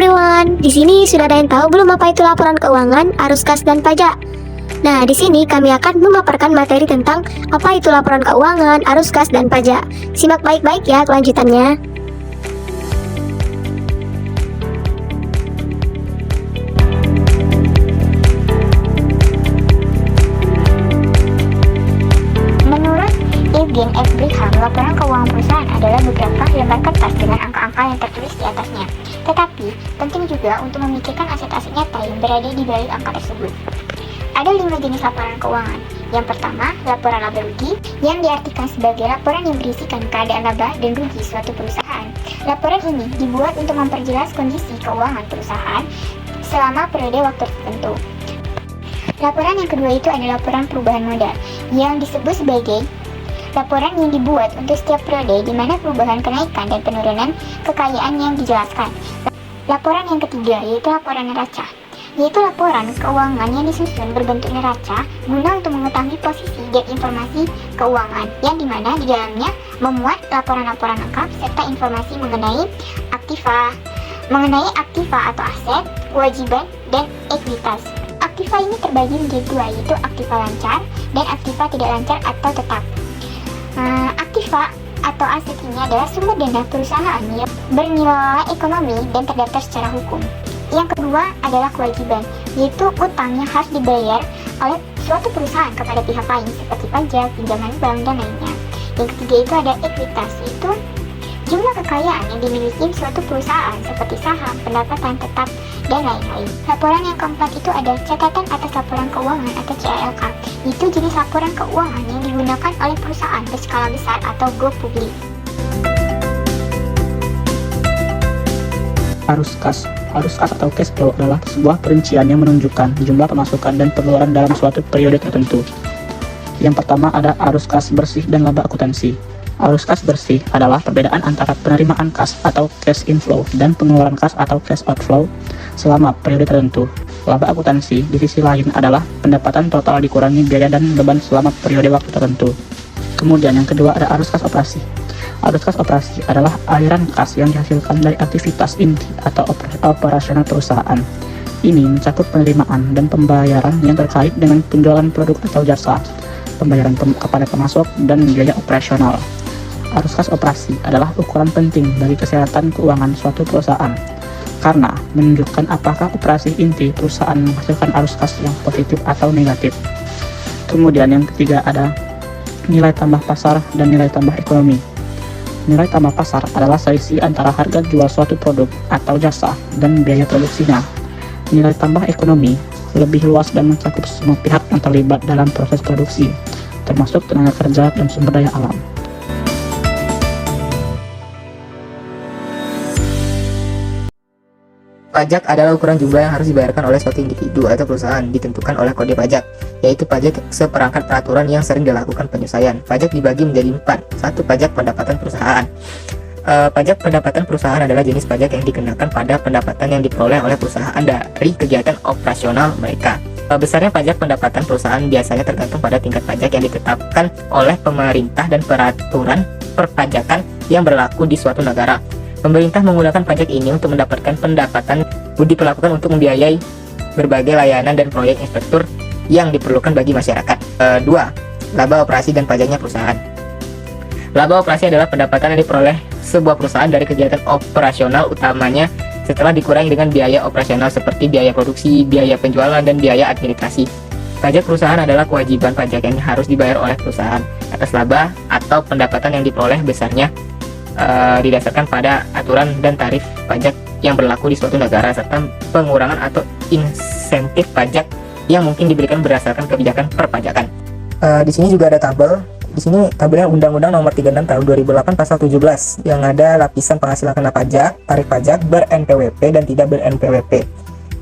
everyone, di sini sudah ada yang tahu belum apa itu laporan keuangan, arus kas dan pajak? Nah, di sini kami akan memaparkan materi tentang apa itu laporan keuangan, arus kas dan pajak. Simak baik-baik ya kelanjutannya. Menurut Eugene F. Brigham, laporan keuangan perusahaan adalah beberapa lembar kertas dengan angka-angka yang tertulis di atasnya. Tetapi, penting juga untuk memikirkan aset-aset nyata yang berada di balik angka tersebut. Ada 5 jenis laporan keuangan. Yang pertama, laporan laba rugi, yang diartikan sebagai laporan yang berisikan keadaan laba dan rugi suatu perusahaan. Laporan ini dibuat untuk memperjelas kondisi keuangan perusahaan selama periode waktu tertentu. Laporan yang kedua itu adalah laporan perubahan modal, yang disebut sebagai laporan yang dibuat untuk setiap periode di mana perubahan kenaikan dan penurunan kekayaan yang dijelaskan. Laporan yang ketiga yaitu laporan neraca, yaitu laporan keuangan yang disusun berbentuk neraca guna untuk mengetahui posisi dan informasi keuangan, yang dimana di dalamnya memuat laporan-laporan lengkap serta informasi mengenai aktiva atau aset, kewajiban, dan ekuitas. Aktiva ini terbagi menjadi dua, yaitu aktiva lancar dan aktiva tidak lancar atau tetap. Aktiva atau aset ini adalah sumber dana perusahaan yang bernilai ekonomi dan terdaftar secara hukum. Yang kedua adalah kewajiban, yaitu utang yang harus dibayar oleh suatu perusahaan kepada pihak lain seperti pajak, pinjaman bank, dan lainnya. Yang ketiga itu ada ekuitas, yaitu jumlah kekayaan yang dimiliki suatu perusahaan seperti saham, pendapatan tetap, dan lain-lain. Laporan yang keempat itu ada catatan atas laporan keuangan atau CALK, yaitu jenis laporan keuangan yang digunakan oleh perusahaan berskala besar atau go publik. Arus kas atau cash flow adalah sebuah perincian yang menunjukkan jumlah pemasukan dan pengeluaran dalam suatu periode tertentu. Yang pertama ada arus kas bersih dan laba akuntansi. Arus kas bersih adalah perbedaan antara penerimaan kas atau cash inflow dan pengeluaran kas atau cash outflow selama periode tertentu. Laba akuntansi di sisi lain adalah pendapatan total dikurangi biaya dan beban selama periode waktu tertentu. Kemudian yang kedua ada arus kas operasi. Arus kas operasi adalah aliran kas yang dihasilkan dari aktivitas inti atau operasional perusahaan. Ini mencakup penerimaan dan pembayaran yang terkait dengan penjualan produk atau jasa, pembayaran kepada pemasok, dan biaya operasional. Arus kas operasi adalah ukuran penting bagi kesehatan keuangan suatu perusahaan, karena menunjukkan apakah operasi inti perusahaan menghasilkan arus kas yang positif atau negatif. Kemudian yang ketiga ada nilai tambah pasar dan nilai tambah ekonomi. Nilai tambah pasar adalah selisih antara harga jual suatu produk atau jasa dan biaya produksinya. Nilai tambah ekonomi lebih luas dan mencakup semua pihak yang terlibat dalam proses produksi, termasuk tenaga kerja dan sumber daya alam. Pajak adalah ukuran jumlah yang harus dibayarkan oleh suatu individu atau perusahaan, ditentukan oleh kode pajak, yaitu pajak seperangkat peraturan yang sering dilakukan penyesuaian. Pajak dibagi menjadi 4. 1. Pajak pendapatan perusahaan. Pajak pendapatan perusahaan adalah jenis pajak yang dikenakan pada pendapatan yang diperoleh oleh perusahaan dari kegiatan operasional mereka. Besarnya pajak pendapatan perusahaan biasanya tergantung pada tingkat pajak yang ditetapkan oleh pemerintah dan peraturan perpajakan yang berlaku di suatu negara. Pemerintah menggunakan pajak ini untuk mendapatkan pendapatan diperlakukan untuk membiayai berbagai layanan dan proyek infrastruktur yang diperlukan bagi masyarakat. 2. Laba operasi dan pajaknya perusahaan. Laba operasi adalah pendapatan yang diperoleh sebuah perusahaan dari kegiatan operasional utamanya setelah dikurangi dengan biaya operasional seperti biaya produksi, biaya penjualan, dan biaya administrasi. Pajak perusahaan adalah kewajiban pajak yang harus dibayar oleh perusahaan atas laba atau pendapatan yang diperoleh besarnya didasarkan pada aturan dan tarif pajak yang berlaku di suatu negara, serta pengurangan atau insentif pajak yang mungkin diberikan berdasarkan kebijakan perpajakan. Di sini juga ada tabel. Di sini tabelnya Undang-Undang Nomor 36 Tahun 2008 Pasal 17 yang ada lapisan penghasilan kena pajak, tarif pajak ber-NPWP dan tidak ber-NPWP.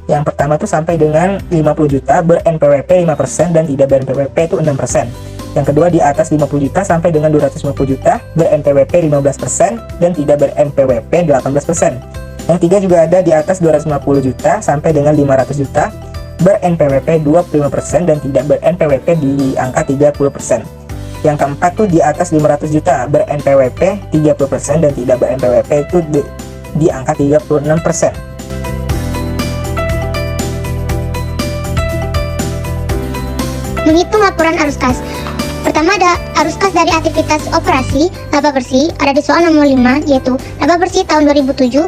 Yang pertama itu sampai dengan 50 juta ber-NPWP 5% dan tidak ber-NPWP itu 6%. Yang kedua di atas 50 juta sampai dengan 250 juta ber-NPWP 15% dan tidak ber-NPWP 18%. Yang tiga juga ada di atas 250 juta sampai dengan 500 juta ber-NPWP 25% dan tidak ber-NPWP di angka 30%. Yang keempat tuh di atas 500 juta ber-NPWP 30% dan tidak ber-NPWP itu di angka 36%. laporan arus kas. Pertama ada arus kas dari aktivitas operasi laba bersih, ada di soal nomor 5, yaitu laba bersih tahun 2007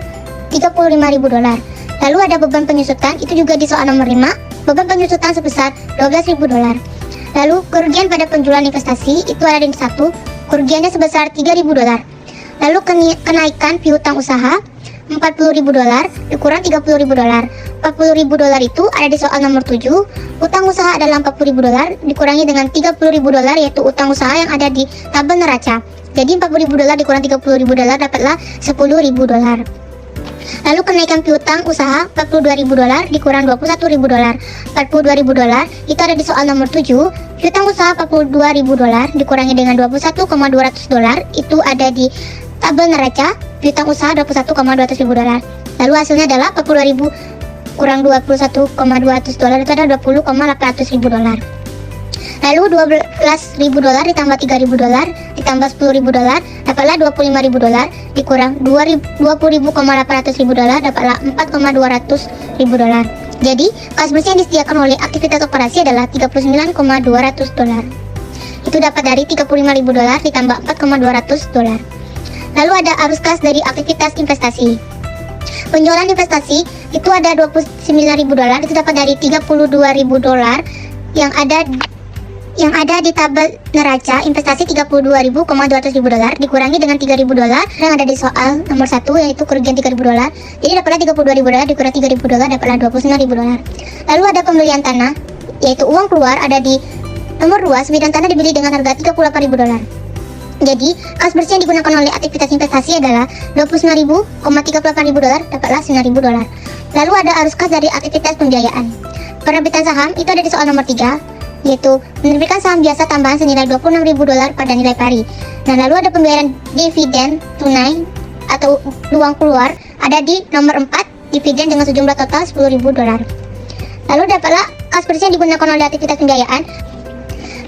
$35.000. Lalu ada beban penyusutan, itu juga di soal nomor 5, beban penyusutan sebesar $12.000. Lalu kerugian pada penjualan investasi, itu ada di 1, kerugiannya sebesar $3.000. Lalu kenaikan piutang usaha $40.000 dikurang $30.000. $40.000 itu ada di soal nomor 7. Utang usaha adalah $40.000 dikurangi dengan $30.000, yaitu utang usaha yang ada di tabel neraca. Jadi $40.000 dikurang $30.000 dapatlah $10.000. Lalu kenaikan piutang usaha $42.000 dikurang $21.000. $42.000 itu ada di soal nomor 7. Piutang usaha $42.000 dikurangi dengan $21.200 itu ada di tabel neraca. Piutang usaha $21.200.000. Lalu hasilnya adalah $40.000 kurang $21.200 itu ada $20.800.000. Lalu $12.000 ditambah $3.000 ditambah $10.000 dapatlah $25.000 dikurang $20.800.000 dapatlah $4.200.000. Jadi kas bersih yang disediakan oleh aktivitas operasi adalah $39.200. Itu dapat dari $35.000 ditambah $4.200. Lalu ada arus kas dari aktivitas investasi. Penjualan investasi itu ada $29.000, itu dapat dari $32.000 yang ada di tabel neraca investasi $32.200.000 dikurangi dengan $3.000 yang ada di soal nomor 1, yaitu kerugian $3.000. Jadi dapatlah $32.000 dikurang $3.000 dapatlah $29.000. Lalu ada pembelian tanah, yaitu uang keluar ada di nomor 2, sebidang tanah dibeli dengan harga $38.000. Jadi kas bersih yang digunakan oleh aktivitas investasi adalah $29.038.000 dapatlah $9.000. Lalu ada arus kas dari aktivitas pembiayaan. Penerbitan saham itu ada di soal nomor 3, yaitu menerbitkan saham biasa tambahan senilai $26.000 pada nilai pari. Nah, lalu ada pembayaran dividen tunai atau uang keluar ada di nomor 4, dividen dengan sejumlah total $10.000. Lalu dapatlah kas bersih yang digunakan oleh aktivitas pembiayaan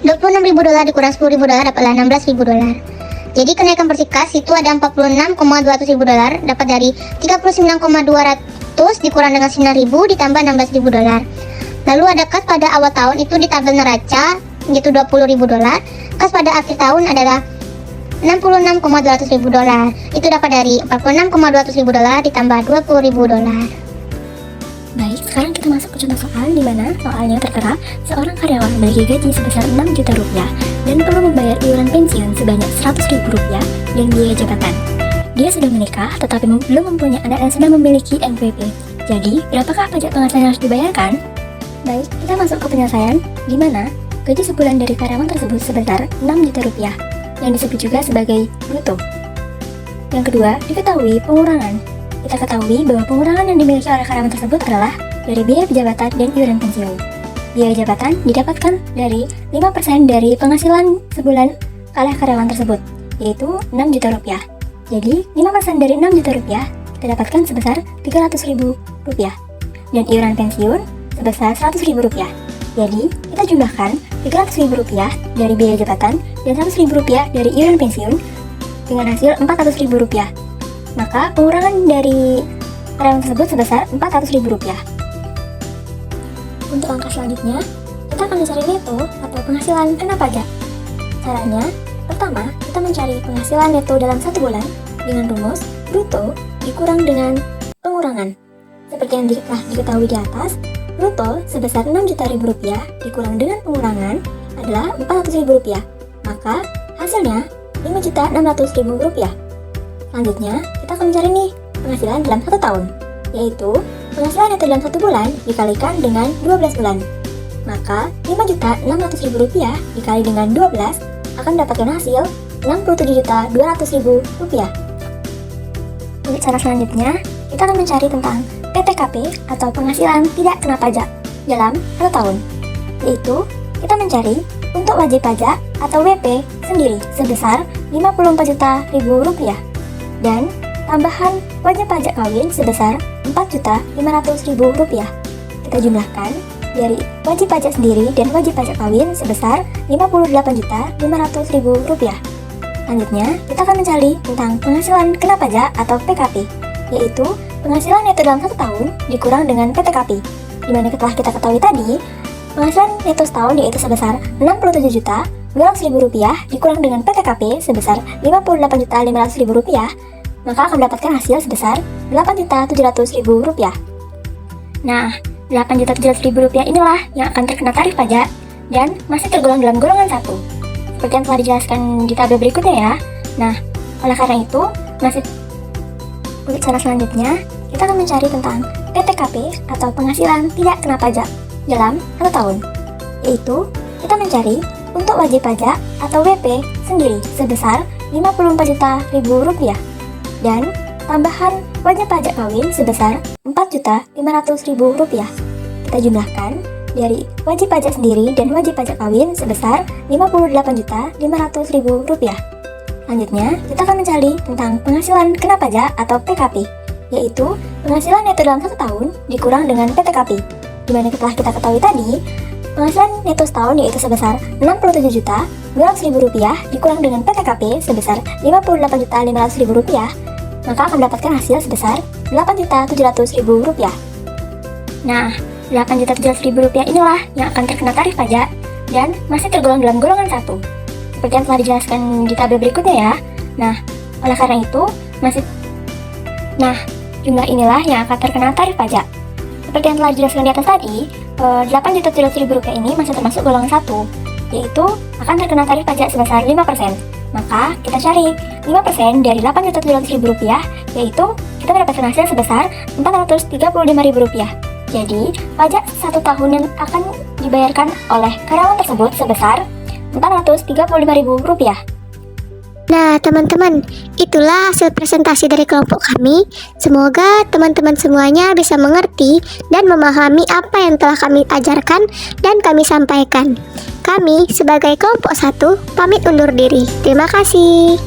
$26.000 dikurang $10.000 dapatlah $16.000. Jadi kenaikan bersih kas itu ada $46.200.000 dapat dari $39.200 dikurang dengan $9.000 ditambah $16.000. Lalu ada kas pada awal tahun itu di tabel neraca yaitu $20.000. Kas pada akhir tahun adalah $66.200.000. Itu dapat dari $46.200.000 ditambah $20.000. Baik, sekarang kita masuk ke contoh soal di mana soalnya tertera seorang karyawan memiliki gaji sebesar 6 juta rupiah dan perlu membayar iuran pensiun sebanyak 100.000 rupiah dan biaya jabatan. Dia sudah menikah tetapi belum mempunyai anak dan sudah memiliki NPWP. Jadi, berapakah pajak penghasilan yang harus dibayarkan? Baik, kita masuk ke penyelesaian di mana gaji sebulan dari karyawan tersebut sebesar 6 juta rupiah yang disebut juga sebagai bruto. Yang kedua, diketahui pengurangan. Kita ketahui bahwa pengurangan yang dimiliki oleh karyawan tersebut adalah dari biaya jabatan dan iuran pensiun. Biaya jabatan didapatkan dari 5% dari penghasilan sebulan oleh karyawan tersebut, yaitu 6 juta rupiah. Jadi, 5% dari 6 juta rupiah kita dapatkan sebesar 300.000 rupiah. Dan iuran pensiun sebesar 100.000 rupiah. Jadi, kita jumlahkan 300.000 rupiah dari biaya jabatan dan 100.000 rupiah dari iuran pensiun dengan hasil 400.000 rupiah. Maka pengurangan dari karyawan tersebut sebesar 400.000 rupiah. Untuk langkah selanjutnya, kita akan mencari neto atau penghasilan kena pajak. Caranya, pertama, kita mencari penghasilan neto dalam 1 bulan dengan rumus bruto dikurang dengan pengurangan. Seperti yang telah diketahui di atas, bruto sebesar 6 juta rupiah dikurang dengan pengurangan adalah 400.000 rupiah. Maka hasilnya 5.600.000 rupiah. Selanjutnya, kita akan mencari nih penghasilan dalam 1 tahun, yaitu penghasilan neto dalam 1 bulan dikalikan dengan 12 bulan. Maka 5.600.000 rupiah dikali dengan 12 akan mendapatkan hasil 67.200.000 rupiah. Untuk cara selanjutnya, kita akan mencari tentang PTKP atau penghasilan tidak kena pajak dalam 1 tahun, yaitu kita mencari untuk wajib pajak atau WP sendiri sebesar 54 juta rupiah dan tambahan wajib pajak kawin sebesar 4.500.000 rupiah. Kita jumlahkan dari wajib pajak sendiri dan wajib pajak kawin sebesar 58.500.000 rupiah. Selanjutnya, kita akan mencari tentang penghasilan kena pajak atau PKP, yaitu penghasilan neto dalam 1 tahun dikurang dengan PTKP. Dimana telah kita ketahui tadi, Penghasilan neto setahun yaitu sebesar Rp67.200.000 dikurang dengan PTKP sebesar Rp58.500.000, maka akan mendapatkan hasil sebesar Rp8.700.000. Nah, Rp8.700.000 inilah yang akan terkena tarif pajak dan masih tergolong dalam golongan 1. Seperti yang telah dijelaskan di tabel berikutnya ya. Nah, oleh karena itu, masih untuk cara selanjutnya, kita akan mencari tentang PTKP atau penghasilan tidak kena pajak dalam 1 tahun. Yaitu, kita mencari untuk wajib pajak atau WP sendiri sebesar Rp54.000.000 dan tambahan wajib pajak kawin sebesar Rp4.500.000. Kita jumlahkan dari wajib pajak sendiri dan wajib pajak kawin sebesar Rp58.500.000. Selanjutnya, kita akan mencari tentang penghasilan kena pajak atau PKP, yaitu penghasilan neto dalam 1 tahun dikurang dengan PTKP. Dimana telah kita ketahui tadi, penghasilan neto setahun yaitu sebesar Rp67.200.000 dikurang dengan PTKP sebesar Rp58.500.000, maka akan mendapatkan hasil sebesar Rp8.700.000. Nah, Rp8.700.000 inilah yang akan terkena tarif pajak dan masih tergolong dalam golongan 1. Seperti yang telah dijelaskan di tabel berikutnya ya. Nah, oleh karena itu, jumlah inilah yang akan terkena tarif pajak. Seperti yang telah dijelaskan di atas tadi, Rp8.700.000 ini masih termasuk golongan 1, yaitu akan terkena tarif pajak sebesar 5%. Maka, kita cari 5% dari Rp8.700.000, yaitu kita mendapatkan hasil sebesar Rp435.000. Jadi, pajak 1 tahun yang akan dibayarkan oleh karyawan tersebut sebesar Rp435.000. Nah, teman-teman, itulah hasil presentasi dari kelompok kami. Semoga teman-teman semuanya bisa mengerti dan memahami apa yang telah kami ajarkan dan kami sampaikan. Kami sebagai kelompok 1 pamit undur diri. Terima kasih.